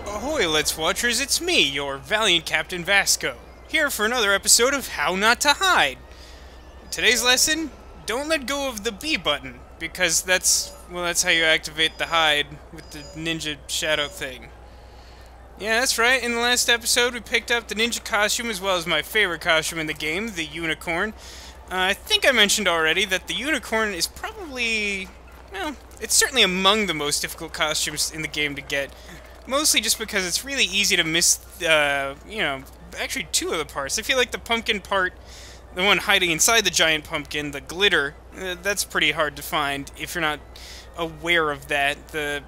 Ahoy, Let's Watchers, it's me, your valiant Captain Vasco, here for another episode of How Not to Hide. Today's lesson, don't let go of the B button, because that's how you activate the hide with the ninja shadow thing. Yeah, that's right, in the last episode we picked up the ninja costume as well as my favorite costume in the game, the unicorn. I think I mentioned already that the unicorn is probably, well, it's certainly among the most difficult costumes in the game to get. Mostly just because it's really easy to miss, actually two of the parts. I feel like the pumpkin part, the one hiding inside the giant pumpkin, the glitter, that's pretty hard to find if you're not aware of that,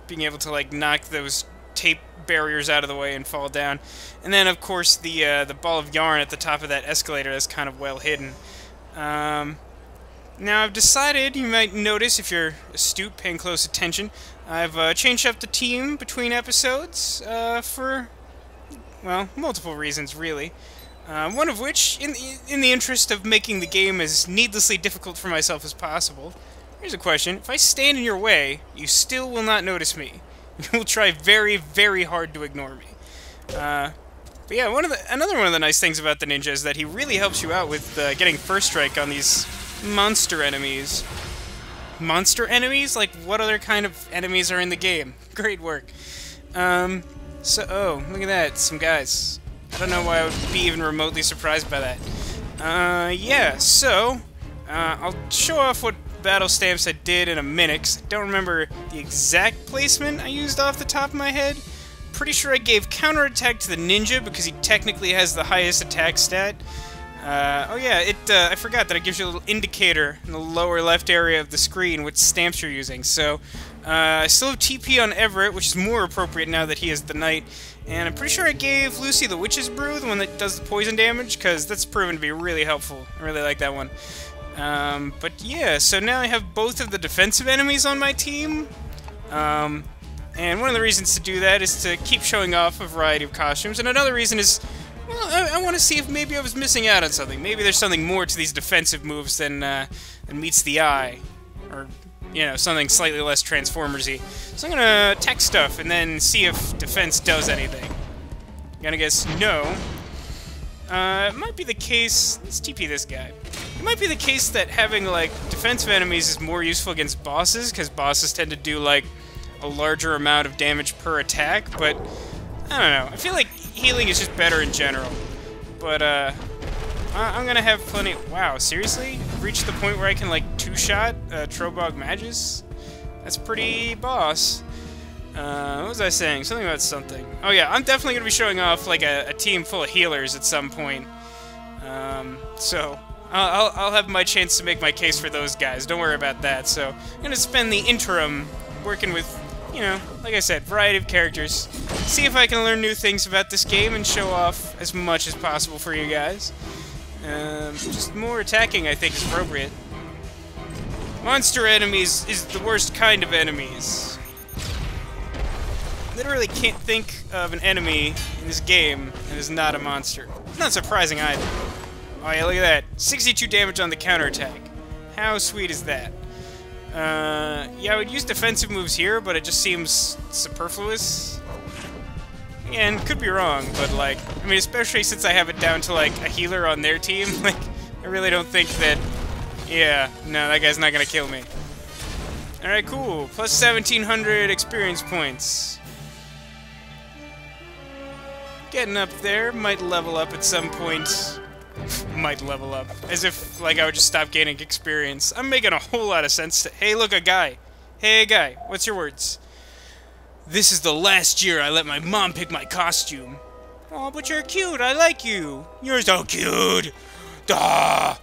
being able to, like, knock those tape barriers out of the way and fall down. And then, of course, the ball of yarn at the top of that escalator that's kind of well hidden. Now, I've decided, you might notice if you're astute, paying close attention, I've changed up the team between episodes for, well, multiple reasons, really. One of which, in the interest of making the game as needlessly difficult for myself as possible. Here's a question. If I stand in your way, you still will not notice me. You will try very, very hard to ignore me. But yeah, another one of the nice things about the ninja is that he really helps you out with getting first strike on these monster enemies. Monster enemies? Like, what other kind of enemies are in the game? Great work. Oh, look at that, some guys. I don't know why I would be even remotely surprised by that. Yeah, so, I'll show off what battle stamps I did in a minute, 'cause I don't remember the exact placement I used off the top of my head. Pretty sure I gave counterattack to the ninja, because he technically has the highest attack stat. Oh yeah, I forgot that it gives you a little indicator in the lower left area of the screen which stamps you're using. So, I still have TP on Everett, which is more appropriate now that he is the knight. And I'm pretty sure I gave Lucy the Witch's Brew, the one that does the poison damage, because that's proven to be really helpful. I really like that one. But yeah, so now I have both of the defensive enemies on my team. And one of the reasons to do that is to keep showing off a variety of costumes, and another reason is, well, I want to see if maybe I was missing out on something. Maybe there's something more to these defensive moves than meets the eye. Or, you know, something slightly less Transformers-y. So I'm gonna attack stuff and then see if defense does anything. Gonna guess no. It might be the case... Let's TP this guy. It might be the case that having, like, defensive enemies is more useful against bosses, because bosses tend to do, like, a larger amount of damage per attack, but I don't know. I feel like healing is just better in general. But, I'm gonna have plenty... Wow, seriously? I've reached the point where I can, like, two-shot Trobog Magus? That's pretty boss. What was I saying? Something about something. Oh yeah, I'm definitely gonna be showing off, like, a team full of healers at some point. So, I'll have my chance to make my case for those guys. Don't worry about that. So, I'm gonna spend the interim working with, you know, like I said, variety of characters. See if I can learn new things about this game and show off as much as possible for you guys. Just more attacking, I think, is appropriate. Monster enemies is the worst kind of enemies. Literally can't think of an enemy in this game that is not a monster. It's not surprising either. Oh yeah, look at that. 62 damage on the counterattack. How sweet is that? Yeah, I would use defensive moves here, but it just seems superfluous. Again, could be wrong, but, like, I mean, especially since I have it down to, like, a healer on their team, like, I really don't think that, yeah, no, that guy's not gonna kill me. Alright, cool. Plus 1,700 experience points. Getting up there, might level up at some point. Might level up. As if, like, I would just stop gaining experience. I'm making a whole lot of sense. Hey, look, a guy. Hey, guy. What's your words? This is the last year I let my mom pick my costume. Oh, but you're cute. I like you. You're so cute. Duh.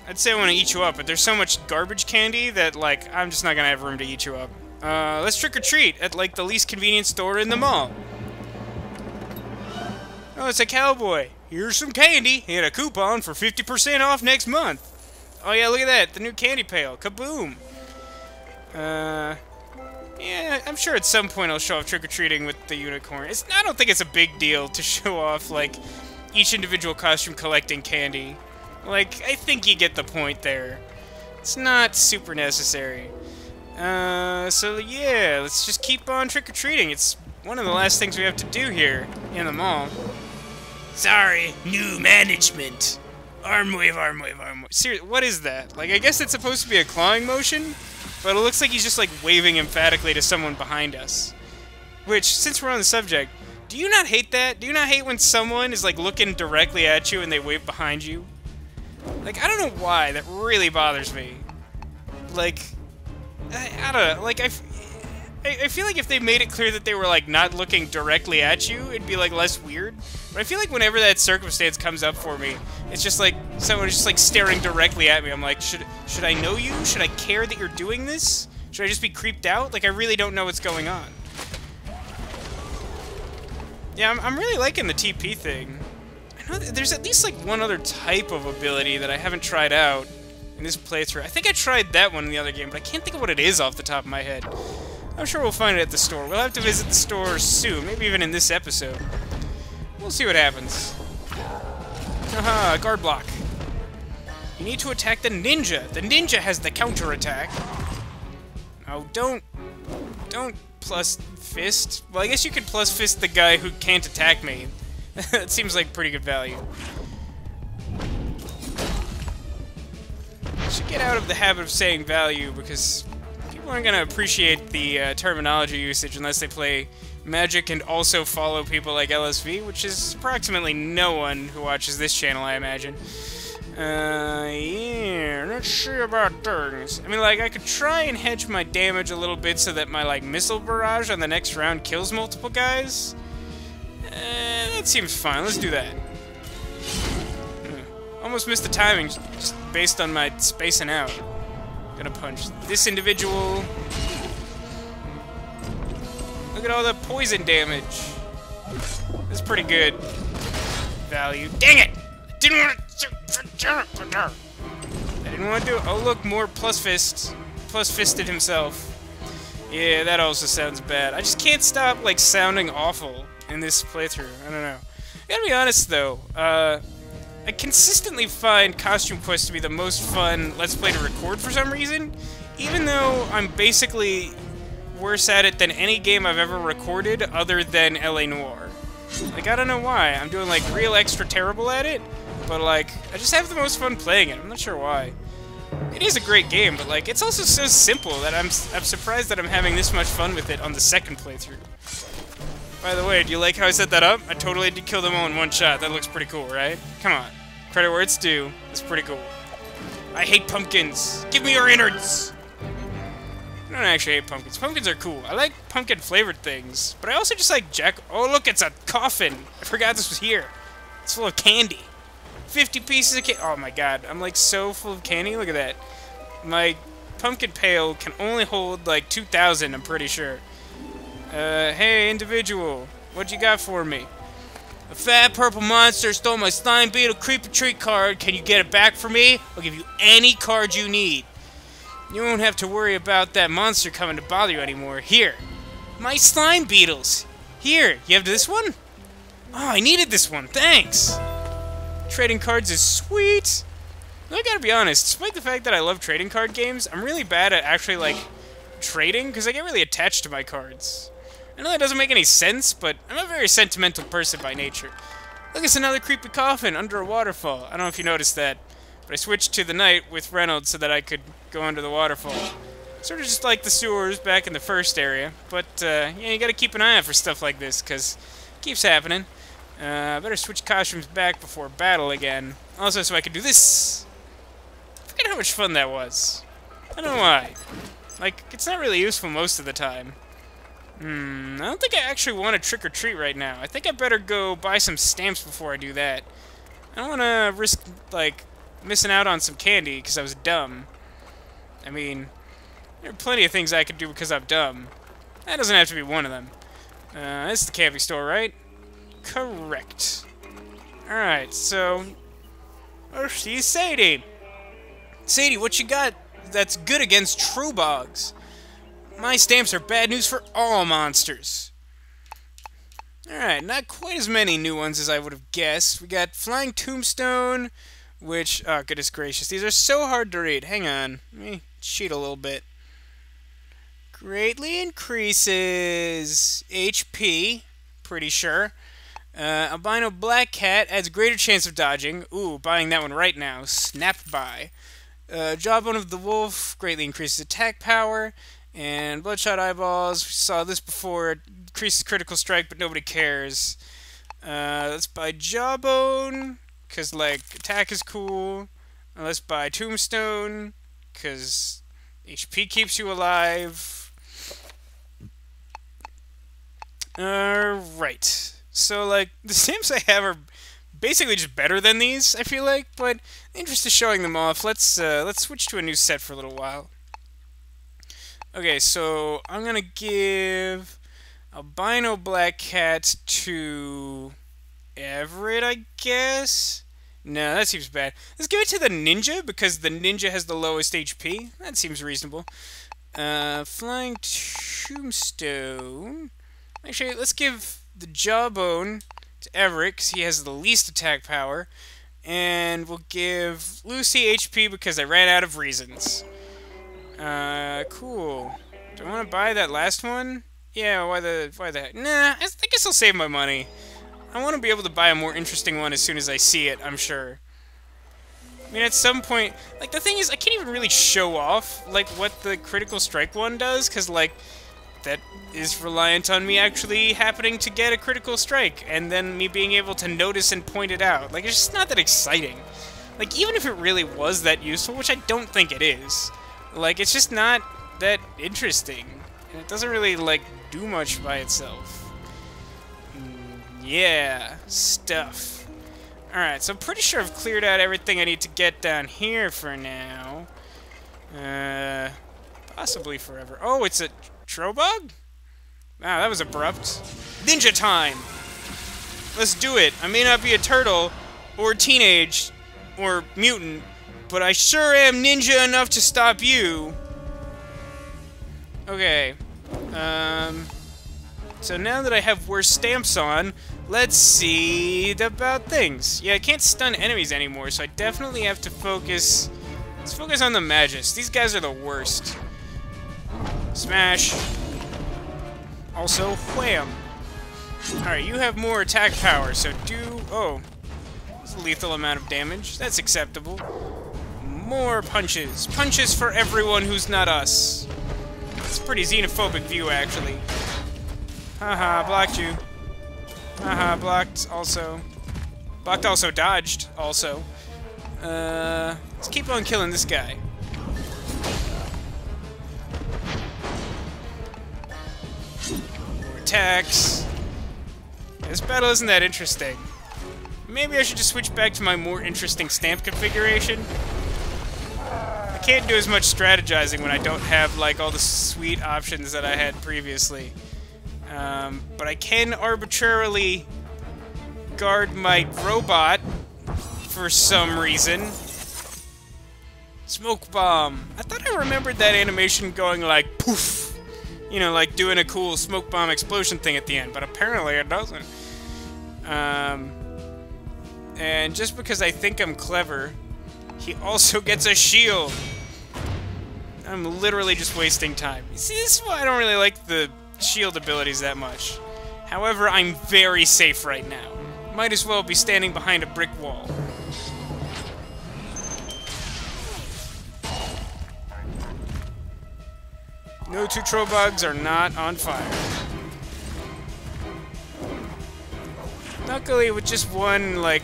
I'd say I want to eat you up, but there's so much garbage candy that, like, I'm just not gonna have room to eat you up. Let's trick-or-treat at, like, the least convenient store in the mall. Oh, it's a cowboy. Here's some candy and a coupon for 50% off next month. Oh yeah, look at that. The new candy pail. Kaboom. Yeah, I'm sure at some point I'll show off trick-or-treating with the unicorn. I don't think it's a big deal to show off, like, each individual costume collecting candy. Like, I think you get the point there. It's not super necessary. So yeah, let's just keep on trick-or-treating. It's one of the last things we have to do here in the mall. Sorry, new management. Arm wave, arm wave, arm wave. Seriously, what is that? Like, I guess it's supposed to be a clawing motion, but it looks like he's just, like, waving emphatically to someone behind us. Which, since we're on the subject, do you not hate that? Do you not hate when someone is, like, looking directly at you and they wave behind you? Like, I don't know why. That really bothers me. Like, I don't know. Like, I feel like if they made it clear that they were, like, not looking directly at you, it'd be, like, less weird. But I feel like whenever that circumstance comes up for me, it's just, like, someone just, like, staring directly at me. I'm like, should I know you? Should I care that you're doing this? Should I just be creeped out? Like, I really don't know what's going on. Yeah, I'm really liking the TP thing. I know there's at least, like, one other type of ability that I haven't tried out in this playthrough. I think I tried that one in the other game, but I can't think of what it is off the top of my head. I'm sure we'll find it at the store. We'll have to visit the store soon, maybe even in this episode. We'll see what happens. Aha, guard block. You need to attack the ninja. The ninja has the counterattack. Oh, don't plus fist. Well, I guess you could plus fist the guy who can't attack me. That seems like pretty good value. I should get out of the habit of saying value because people aren't going to appreciate the terminology usage unless they play Magic and also follow people like LSV, which is approximately no one who watches this channel, I imagine. Yeah, let's see about things. I mean, like, I could try and hedge my damage a little bit so that my, like, missile barrage on the next round kills multiple guys. That seems fine. Let's do that. Almost missed the timing just based on my spacing out. Gonna punch this individual. Look at all the poison damage. That's pretty good value. Dang it! I didn't want to do it. Oh, look, more plus fist. Plus fisted himself. Yeah, that also sounds bad. I just can't stop, like, sounding awful in this playthrough. I don't know. I gotta be honest, though. I consistently find Costume Quest to be the most fun Let's Play to record for some reason, even though I'm basically worse at it than any game I've ever recorded other than LA Noire. Like, I don't know why. I'm doing, like, real extra terrible at it, but, like, I just have the most fun playing it. I'm not sure why. It is a great game, but, like, it's also so simple that I'm surprised that I'm having this much fun with it on the second playthrough. By the way, do you like how I set that up? I totally did kill them all in one shot. That looks pretty cool, right? Come on. Credit where it's due. It's pretty cool. I hate pumpkins. Give me your innards! I don't actually hate pumpkins. Pumpkins are cool. I like pumpkin-flavored things. But I also just like Oh, look, it's a coffin! I forgot this was here. It's full of candy. 50 pieces of candy. Oh my god. I'm like so full of candy. Look at that. My pumpkin pail can only hold like 2,000, I'm pretty sure. Hey, individual. What you got for me? A fat purple monster stole my slime beetle creeper treat card. Can you get it back for me? I'll give you any card you need. You won't have to worry about that monster coming to bother you anymore. Here. My slime beetles. Here. You have this one? Oh, I needed this one. Thanks. Trading cards is sweet. I gotta be honest. Despite the fact that I love trading card games, I'm really bad at actually, like, trading because I get really attached to my cards. I know that doesn't make any sense, but I'm a very sentimental person by nature. Look, it's another creepy coffin under a waterfall. I don't know if you noticed that, but I switched to the night with Reynolds so that I could go under the waterfall. Sort of just like the sewers back in the first area, but yeah, you gotta keep an eye out for stuff like this, because it keeps happening. Better switch costumes back before battle again. Also, so I could do this. I forget how much fun that was. I don't know why. Like, it's not really useful most of the time. I don't think I actually want to trick-or-treat right now. I think I better go buy some stamps before I do that. I don't want to risk, like, missing out on some candy because I was dumb. I mean, there are plenty of things I could do because I'm dumb. That doesn't have to be one of them. This is the camping store, right? Correct. Alright, so... Oh, she's Sadie. Sadie, what you got that's good against true bugs? My stamps are bad news for all monsters. Alright, not quite as many new ones as I would have guessed. We got Flying Tombstone, which... Oh, goodness gracious. These are so hard to read. Hang on. Let me cheat a little bit. Greatly increases HP, pretty sure. Albino Black Cat adds greater chance of dodging. Ooh, buying that one right now. Snap buy. Jawbone of the Wolf greatly increases attack power. And Bloodshot Eyeballs, we saw this before. It increases critical strike, but nobody cares. Let's buy Jawbone, because, like, attack is cool. Let's buy Tombstone, because HP keeps you alive. Right. So, like, the stamps I have are basically just better than these, I feel like, but in the interest of showing them off, let's switch to a new set for a little while. Okay, so I'm gonna give Albino Black Cat to Everett, I guess? No, that seems bad. Let's give it to the Ninja, because the Ninja has the lowest HP. That seems reasonable. Flying Tombstone. Actually, let's give the Jawbone to Everett, because he has the least attack power. And we'll give Lucy HP, because I ran out of reasons. Cool. Do I want to buy that last one? Yeah, why the heck? Nah, I guess I'll save my money. I want to be able to buy a more interesting one as soon as I see it, I'm sure. I mean, at some point, like, the thing is, I can't even really show off, like, what the critical strike one does, because, like, that is reliant on me actually happening to get a critical strike, and then me being able to notice and point it out. Like, it's just not that exciting. Like, even if it really was that useful, which I don't think it is, like, it's just not that interesting. And it doesn't really, like, do much by itself. Yeah, stuff. Alright, so I'm pretty sure I've cleared out everything I need to get down here for now. Possibly forever. Oh, it's a Trobug? Wow, that was abrupt. Ninja time! Let's do it. I may not be a turtle, or teenage, or mutant, but I sure am ninja enough to stop you. Okay. So now that I have worse stamps on, let's see about things. Yeah, I can't stun enemies anymore, so I definitely have to focus. Let's focus on the Magus. These guys are the worst. Smash. Also, wham. Alright, you have more attack power, so do... Oh. It's a lethal amount of damage. That's acceptable. More punches. Punches for everyone who's not us. It's a pretty xenophobic view, actually. Haha, blocked you. Haha, blocked also. Blocked also dodged, also. Let's keep on killing this guy. More attacks. This battle isn't that interesting. Maybe I should just switch back to my more interesting stamp configuration. I can't do as much strategizing when I don't have, like, all the sweet options that I had previously. But I can arbitrarily guard my robot for some reason. Smoke bomb. I thought I remembered that animation going like poof. You know, like doing a cool smoke bomb explosion thing at the end, but apparently it doesn't. And just because I think I'm clever, he also gets a shield. I'm literally just wasting time. You see, this is why I don't really like the shield abilities that much. However, I'm very safe right now. Might as well be standing behind a brick wall. No two Trobugs are not on fire. Luckily, with just one, like,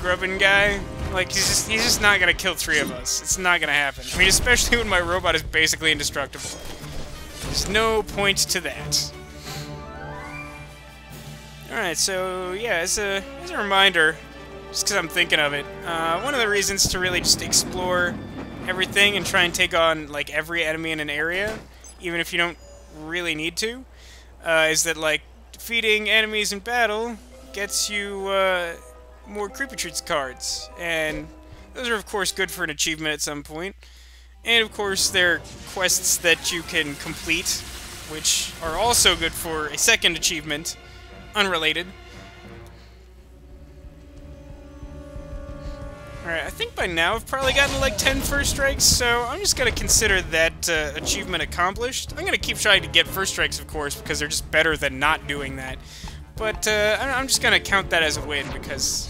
grubbin guy, like, he's just not gonna kill 3 of us. It's not gonna happen. I mean, especially when my robot is basically indestructible. There's no point to that. Alright, so, yeah, as a reminder, just because I'm thinking of it, one of the reasons to really just explore everything and try and take on, like, every enemy in an area, even if you don't really need to, is that, like, defeating enemies in battle gets you, more Creepy Treats cards, and those are, of course, good for an achievement at some point. And, of course, there are quests that you can complete, which are also good for a second achievement, unrelated. Alright, I think by now I've probably gotten like 10 first strikes, so I'm just gonna consider that achievement accomplished. I'm gonna keep trying to get first strikes, of course, because they're just better than not doing that. But I'm just gonna count that as a win, because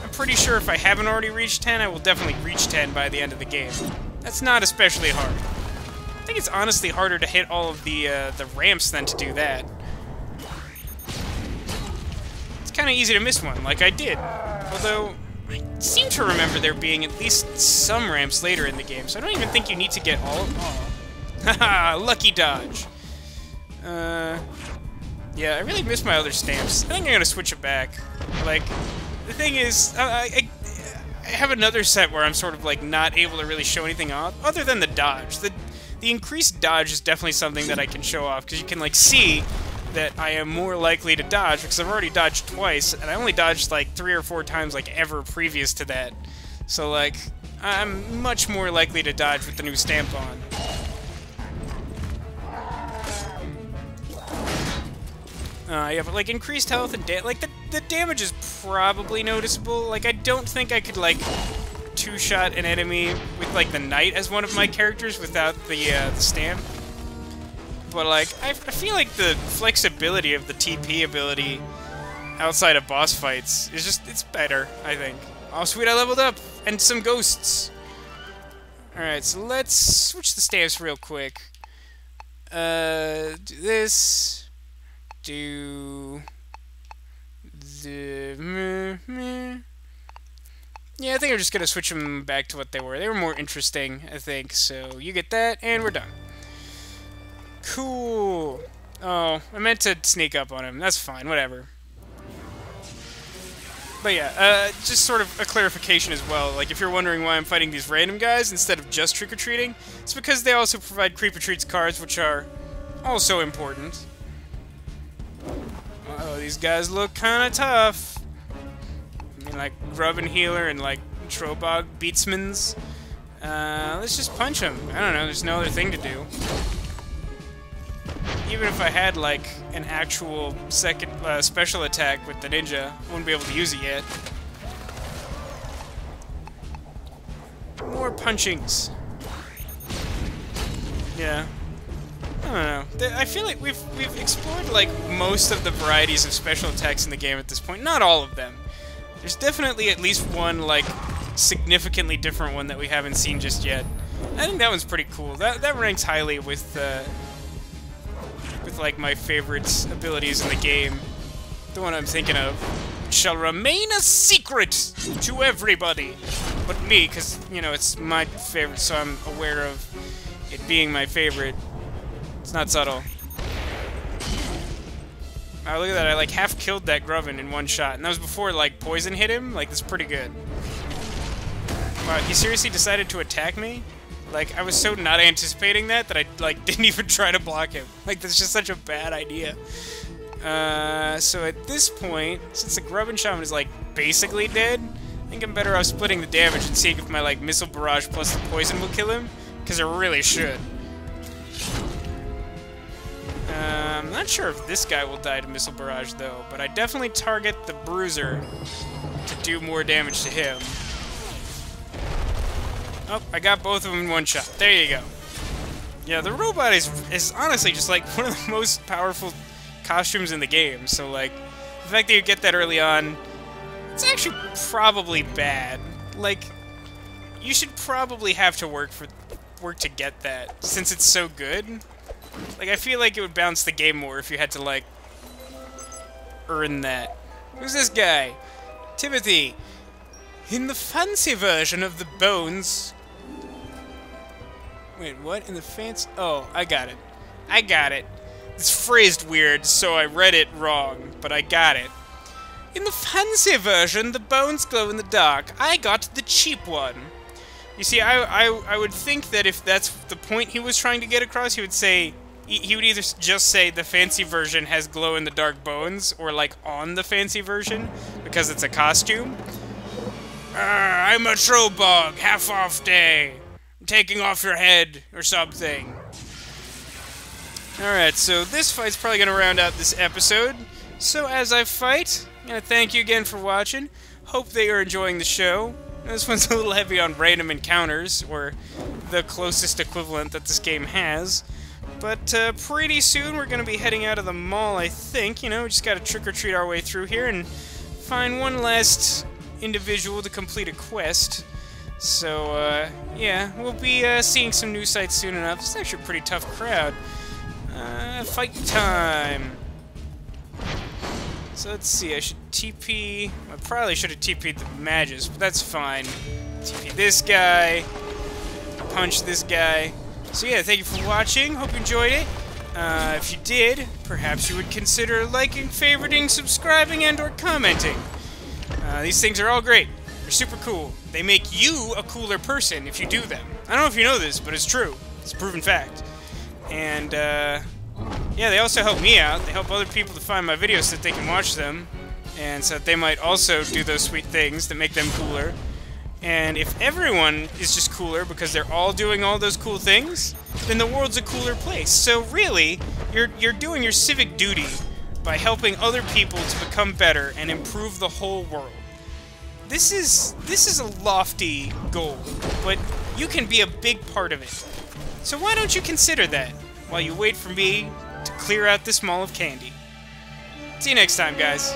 I'm pretty sure if I haven't already reached 10, I will definitely reach 10 by the end of the game. That's not especially hard. I think it's honestly harder to hit all of the ramps than to do that. It's kind of easy to miss one, like I did. Although, I seem to remember there being at least some ramps later in the game, so I don't even think you need to get all of them. Haha, lucky dodge. Yeah, I really miss my other stamps. I think I'm gonna switch it back. Like, the thing is, I have another set where I'm sort of, like, not able to really show anything off, other than the dodge. The increased dodge is definitely something that I can show off, because you can, like, see that I am more likely to dodge, because I've already dodged twice, and I only dodged, like, 3 or 4 times, like, ever previous to that. So, like, I'm much more likely to dodge with the new stamp on. Yeah, but, like, increased health and like, the damage is probably noticeable. Like, I don't think I could, like, two-shot an enemy with, like, the knight as one of my characters without the stamp. But, like, I feel like the flexibility of the TP ability outside of boss fights is just, it's better, I think. Oh, sweet, I leveled up! And some ghosts! Alright, so let's switch the stamps real quick. Do this... Do the yeah, I think I'm just gonna switch them back to what they were. They were more interesting, I think. So you get that, and we're done. Cool. Oh, I meant to sneak up on him. That's fine. Whatever. But yeah, just sort of a clarification as well. Like, if you're wondering why I'm fighting these random guys instead of just trick-or-treating, it's because they also provide Creep-or-Treats cards, which are also important. Oh, these guys look kind of tough. I mean, like, Grubbin Healer and, like, Trobog Beatsmans. Let's just punch them. I don't know, there's no other thing to do. Even if I had, like, an actual second special attack with the ninja, I wouldn't be able to use it yet. More punchings. Yeah. I don't know. I feel like we've explored, like, most of the varieties of special attacks in the game at this point. Not all of them. There's definitely at least one, like, significantly different one that we haven't seen just yet. I think that one's pretty cool. That ranks highly with like, my favorite abilities in the game. The one I'm thinking of. It shall remain a secret to everybody but me, because, you know, it's my favorite, so I'm aware of it being my favorite. It's not subtle. Oh, look at that. I, like, half killed that Grubbin in one shot. And that was before, like, poison hit him. Like, that's pretty good. Wow, he seriously decided to attack me? Like, I was so not anticipating that I, like, didn't even try to block him. Like, that's just such a bad idea. So at this point, since the Grubbin Shaman is, like, basically dead, I think I'm better off splitting the damage and seeing if my, like, missile barrage plus the poison will kill him. Because it really should. I'm not sure if this guy will die to Missile Barrage, though, but I definitely target the Bruiser to do more damage to him. Oh, I got both of them in one shot. There you go. Yeah, the robot is honestly just, like, one of the most powerful costumes in the game, so, like, the fact that you get that early on, it's actually probably bad. Like, you should probably have to work to get that, since it's so good. Like, I feel like it would bounce the game more if you had to, like, earn that. Who's this guy? Timothy. In the fancy version of the bones... Wait, what? In the fancy... Oh, I got it. I got it. It's phrased weird, so I read it wrong, but I got it. In the fancy version, the bones glow in the dark. I got the cheap one. You see, I would think that if that's the point he was trying to get across, he would say... He would either just say the fancy version has glow-in-the-dark bones, or, like, on the fancy version, because it's a costume. I'm a Trobog, half-off day. I'm taking off your head, or something. Alright, so this fight's probably going to round out this episode. So as I fight, I'm going to thank you again for watching. Hope that you're enjoying the show. This one's a little heavy on random encounters, or the closest equivalent that this game has. But pretty soon we're going to be heading out of the mall, I think. You know, we just got to trick-or-treat our way through here and find one last individual to complete a quest. So, yeah, we'll be seeing some new sights soon enough. It's actually a pretty tough crowd. Fight time! So let's see, I should TP... I probably should have TP'd the mages, but that's fine. TP this guy, punch this guy. So yeah, thank you for watching, hope you enjoyed it. If you did, perhaps you would consider liking, favoriting, subscribing, and or commenting. These things are all great. They're super cool. They make you a cooler person if you do them. I don't know if you know this, but it's true. It's a proven fact. And, yeah, they also help me out. They help other people to find my videos so that they can watch them. And so that they might also do those sweet things that make them cooler. And if everyone is just cooler because they're all doing all those cool things, then the world's a cooler place. So really, you're doing your civic duty by helping other people to become better and improve the whole world. This is a lofty goal, but you can be a big part of it. So why don't you consider that while you wait for me to clear out this mall of candy? See you next time, guys.